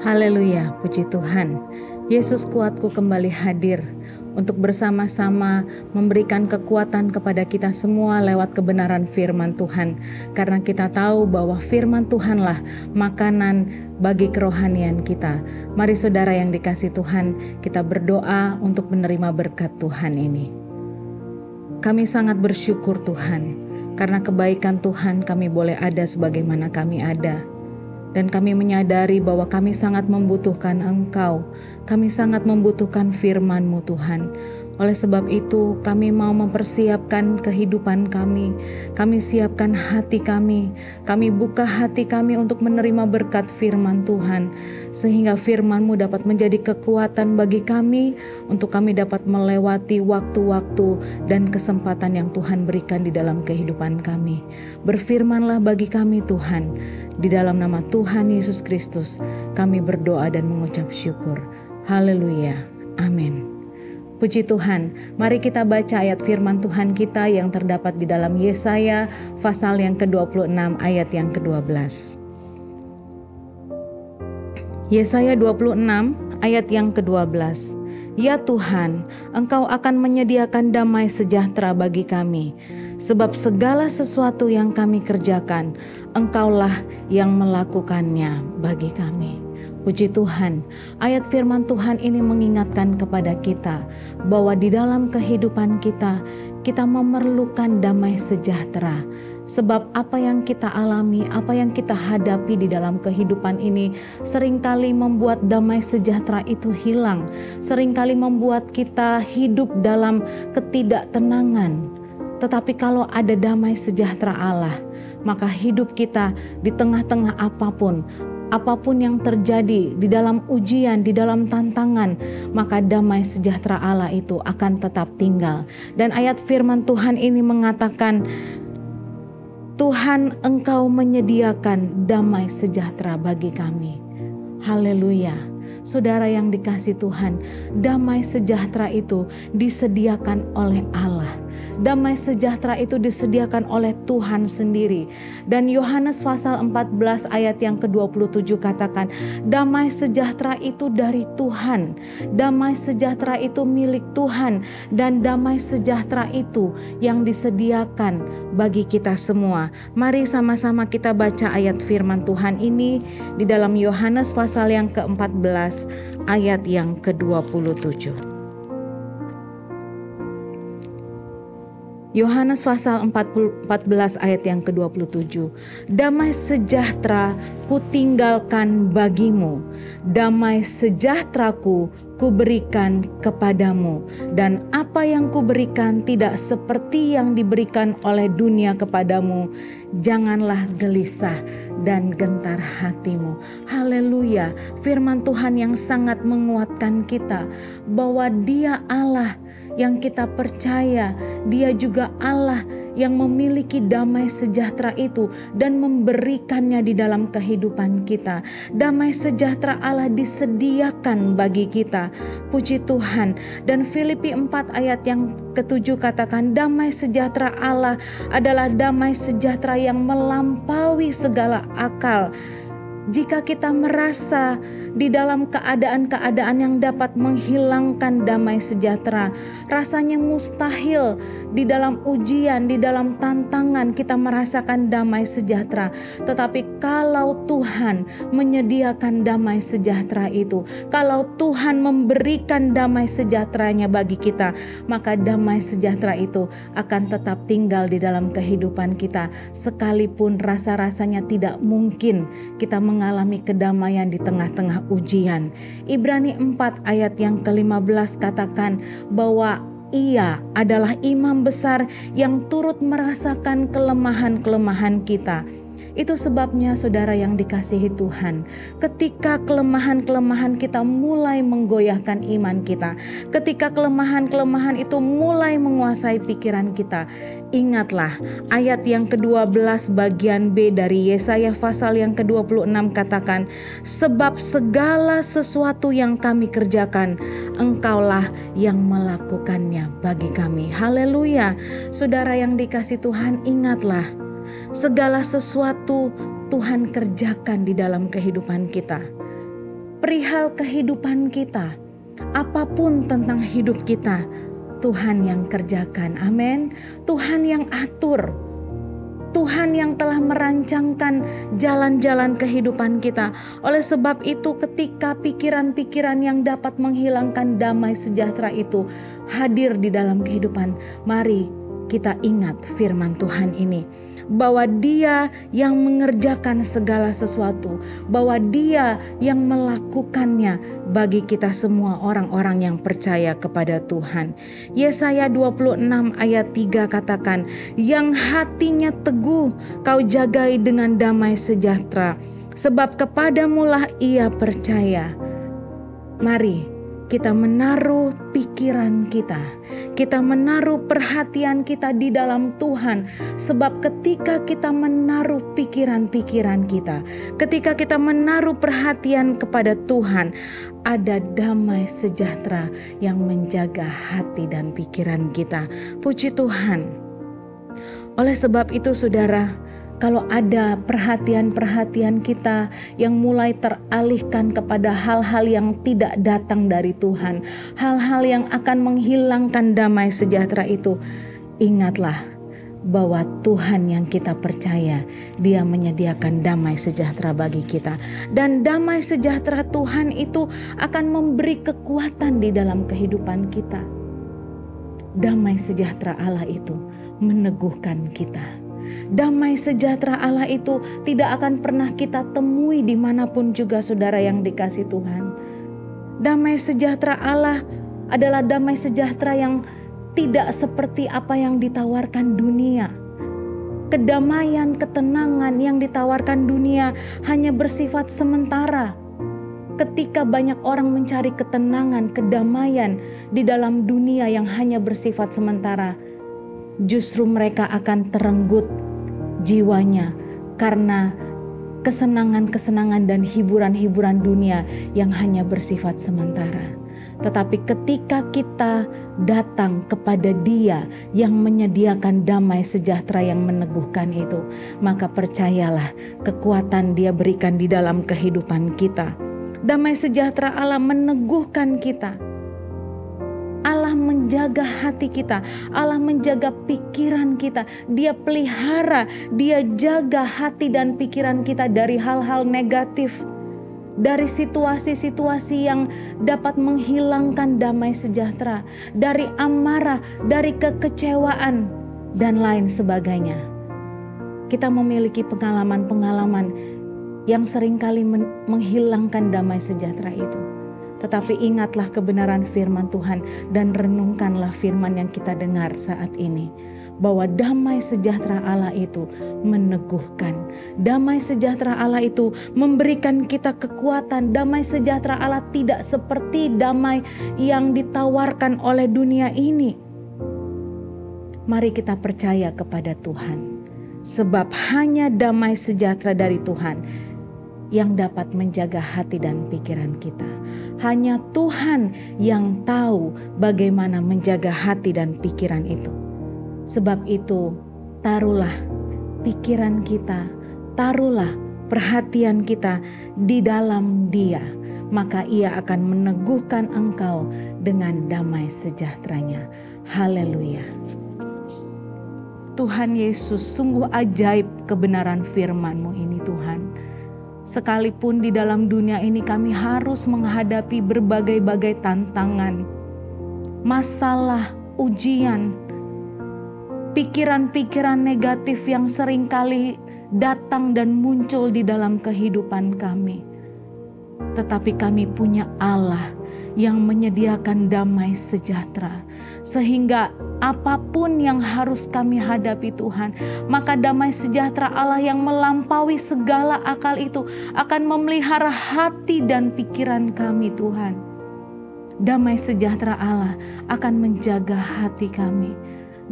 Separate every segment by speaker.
Speaker 1: Haleluya, puji Tuhan. Yesus kuatku kembali hadir untuk bersama-sama memberikan kekuatan kepada kita semua lewat kebenaran firman Tuhan. Karena kita tahu bahwa firman Tuhanlah makanan bagi kerohanian kita. Mari saudara yang dikasih Tuhan, kita berdoa untuk menerima berkat Tuhan ini. Kami sangat bersyukur Tuhan, karena kebaikan Tuhan kami boleh ada sebagaimana kami ada. Dan kami menyadari bahwa kami sangat membutuhkan Engkau. Kami sangat membutuhkan firman-Mu Tuhan. Oleh sebab itu kami mau mempersiapkan kehidupan kami. Kami siapkan hati kami. Kami buka hati kami untuk menerima berkat firman Tuhan. Sehingga firman-Mu dapat menjadi kekuatan bagi kami. Untuk kami dapat melewati waktu-waktu dan kesempatan yang Tuhan berikan di dalam kehidupan kami. Berfirmanlah bagi kami Tuhan. Di dalam nama Tuhan Yesus Kristus kami berdoa dan mengucap syukur. Haleluya. Amin. Puji Tuhan. Mari kita baca ayat firman Tuhan kita yang terdapat di dalam Yesaya pasal yang ke-26 ayat yang ke-12. Yesaya 26 ayat yang ke-12. Ya Tuhan, Engkau akan menyediakan damai sejahtera bagi kami. Sebab segala sesuatu yang kami kerjakan, Engkaulah yang melakukannya bagi kami. Puji Tuhan, ayat firman Tuhan ini mengingatkan kepada kita bahwa di dalam kehidupan kita memerlukan damai sejahtera. Sebab apa yang kita alami, apa yang kita hadapi di dalam kehidupan ini seringkali membuat damai sejahtera itu hilang. Seringkali membuat kita hidup dalam ketidaktenangan. Tetapi kalau ada damai sejahtera Allah, maka hidup kita di tengah-tengah apapun yang terjadi di dalam ujian, di dalam tantangan, maka damai sejahtera Allah itu akan tetap tinggal. Dan ayat firman Tuhan ini mengatakan, Tuhan Engkau menyediakan damai sejahtera bagi kami. Haleluya. Saudara yang dikasih Tuhan, damai sejahtera itu disediakan oleh Allah. Damai sejahtera itu disediakan oleh Tuhan sendiri. Dan Yohanes pasal 14 ayat yang ke-27 katakan, damai sejahtera itu dari Tuhan. Damai sejahtera itu milik Tuhan. Dan damai sejahtera itu yang disediakan bagi kita semua. Mari sama-sama kita baca ayat firman Tuhan ini di dalam Yohanes pasal yang ke-14 ayat yang ke-27. Yohanes pasal 14 ayat yang ke-27. Damai sejahtera kutinggalkan bagimu, damai sejahteraku kuberikan kepadamu, dan apa yang kuberikan tidak seperti yang diberikan oleh dunia kepadamu. Janganlah gelisah dan gentar hatimu. Haleluya. Firman Tuhan yang sangat menguatkan kita bahwa Dia Allah yang kita percaya, Dia juga Allah yang memiliki damai sejahtera itu dan memberikannya di dalam kehidupan kita. Damai sejahtera Allah disediakan bagi kita. Puji Tuhan. Dan Filipi 4 ayat yang ke-7 katakan, damai sejahtera Allah adalah damai sejahtera yang melampaui segala akal. Jika kita merasa di dalam keadaan-keadaan yang dapat menghilangkan damai sejahtera, rasanya mustahil di dalam ujian, di dalam tantangan kita merasakan damai sejahtera. Tetapi kalau Tuhan menyediakan damai sejahtera itu, kalau Tuhan memberikan damai sejahteranya bagi kita, maka damai sejahtera itu akan tetap tinggal di dalam kehidupan kita. Sekalipun rasa-rasanya tidak mungkin kita mengalami kedamaian di tengah-tengah ujian. Ibrani 4 ayat yang ke-15 katakan bahwa Ia adalah imam besar yang turut merasakan kelemahan-kelemahan kita. Itu sebabnya saudara yang dikasihi Tuhan, ketika kelemahan-kelemahan kita mulai menggoyahkan iman kita, ketika kelemahan-kelemahan itu mulai menguasai pikiran kita, ingatlah ayat yang ke-12 bagian B dari Yesaya pasal yang ke-26 katakan, sebab segala sesuatu yang kami kerjakan, Engkaulah yang melakukannya bagi kami. Haleluya. Saudara yang dikasihi Tuhan, ingatlah, segala sesuatu Tuhan kerjakan di dalam kehidupan kita. perihal kehidupan kita, apapun tentang hidup kita, Tuhan yang kerjakan. Amin. Tuhan yang atur. Tuhan yang telah merancangkan jalan-jalan kehidupan kita. Oleh sebab itu, ketika pikiran-pikiran yang dapat menghilangkan damai sejahtera itu hadir di dalam kehidupan, mari kita ingat firman Tuhan ini, bahwa Dia yang mengerjakan segala sesuatu, bahwa Dia yang melakukannya bagi kita semua orang-orang yang percaya kepada Tuhan. Yesaya 26 ayat 3 katakan, yang hatinya teguh kau jagai dengan damai sejahtera, sebab kepadamulah ia percaya. Mari kita menaruh pikiran kita menaruh perhatian kita di dalam Tuhan. Sebab ketika kita menaruh pikiran-pikiran kita, ketika kita menaruh perhatian kepada Tuhan, ada damai sejahtera yang menjaga hati dan pikiran kita. Puji Tuhan. Oleh sebab itu saudara, kalau ada perhatian-perhatian kita yang mulai teralihkan kepada hal-hal yang tidak datang dari Tuhan, hal-hal yang akan menghilangkan damai sejahtera itu, ingatlah bahwa Tuhan yang kita percaya, Dia menyediakan damai sejahtera bagi kita. Dan damai sejahtera Tuhan itu akan memberi kekuatan di dalam kehidupan kita. Damai sejahtera Allah itu meneguhkan kita. Damai sejahtera Allah itu tidak akan pernah kita temui dimanapun juga saudara yang dikasih Tuhan. Damai sejahtera Allah adalah damai sejahtera yang tidak seperti apa yang ditawarkan dunia. Kedamaian, ketenangan yang ditawarkan dunia hanya bersifat sementara. Ketika banyak orang mencari ketenangan, kedamaian di dalam dunia yang hanya bersifat sementara, justru mereka akan terenggut jiwanya karena kesenangan-kesenangan dan hiburan-hiburan dunia yang hanya bersifat sementara. Tetapi ketika kita datang kepada Dia yang menyediakan damai sejahtera yang meneguhkan itu, maka percayalah kekuatan Dia berikan di dalam kehidupan kita. Damai sejahtera Allah meneguhkan kita. Allah menjaga hati kita, Allah menjaga pikiran kita. Dia pelihara, Dia jaga hati dan pikiran kita dari hal-hal negatif, dari situasi-situasi yang dapat menghilangkan damai sejahtera, dari amarah, dari kekecewaan, dan lain sebagainya. Kita memiliki pengalaman-pengalaman yang seringkali menghilangkan damai sejahtera itu. Tetapi ingatlah kebenaran firman Tuhan dan renungkanlah firman yang kita dengar saat ini. Bahwa damai sejahtera Allah itu meneguhkan. Damai sejahtera Allah itu memberikan kita kekuatan. Damai sejahtera Allah tidak seperti damai yang ditawarkan oleh dunia ini. Mari kita percaya kepada Tuhan. Sebab hanya damai sejahtera dari Tuhan yang dapat menjaga hati dan pikiran kita. Hanya Tuhan yang tahu bagaimana menjaga hati dan pikiran itu. Sebab itu, taruhlah pikiran kita, taruhlah perhatian kita di dalam Dia. Maka Ia akan meneguhkan engkau dengan damai sejahteranya. Haleluya. Tuhan Yesus, sungguh ajaib kebenaran firman-Mu ini Tuhan. Sekalipun di dalam dunia ini kami harus menghadapi berbagai-bagai tantangan, masalah, ujian, pikiran-pikiran negatif yang seringkali datang dan muncul di dalam kehidupan kami. Tetapi kami punya Allah yang menyediakan damai sejahtera. Sehingga apapun yang harus kami hadapi Tuhan, maka damai sejahtera Allah yang melampaui segala akal itu akan memelihara hati dan pikiran kami Tuhan. Damai sejahtera Allah akan menjaga hati kami.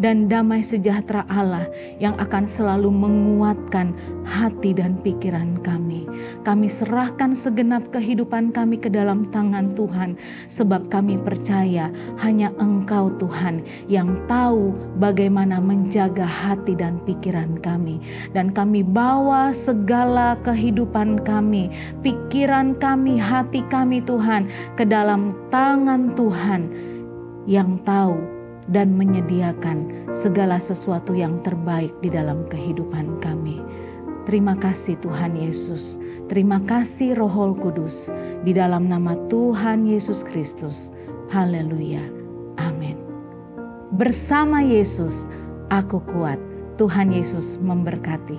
Speaker 1: dan damai sejahtera Allah yang akan selalu menguatkan hati dan pikiran kami. Kami serahkan segenap kehidupan kami ke dalam tangan Tuhan, sebab kami percaya hanya Engkau Tuhan yang tahu bagaimana menjaga hati dan pikiran kami. Dan kami bawa segala kehidupan kami, pikiran kami, hati kami Tuhan ke dalam tangan Tuhan yang tahu dan menyediakan segala sesuatu yang terbaik di dalam kehidupan kami. Terima kasih Tuhan Yesus. Terima kasih Roh Kudus. Di dalam nama Tuhan Yesus Kristus. Haleluya. Amin. Bersama Yesus, aku kuat. Tuhan Yesus memberkati.